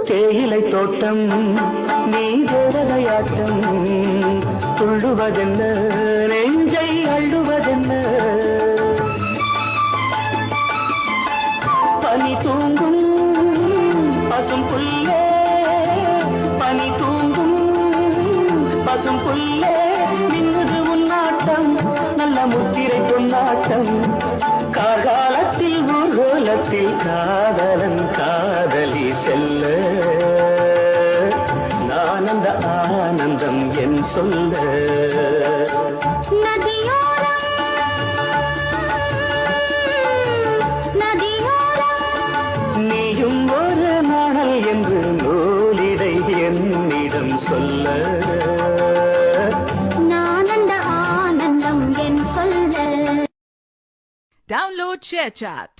தேயிலை தோட்டம் நீ தேவதையாட்டம் துள்ளுவதென்ன நெஞ்சை அள்ளுவதென்ன பனி தூங்கும் பசும் புல்லே பனி தூங்கும் பசும் புல்லே மின்னுது உன்னாட்டம் நல்ல முத்திரை பொன்னாட்டம் கார்காலத்தில் ஊர்வலத்தில் காதலன் காதலி செல்ல நான் அந்த ஆனந்தம் என் சொல்ல நீயும் ஒரு நாணல் என்று நூலிடை என்னிடம் சொல்ல நான் அந்த ஆனந்தம் என் சொல்ல. Download ShareChat.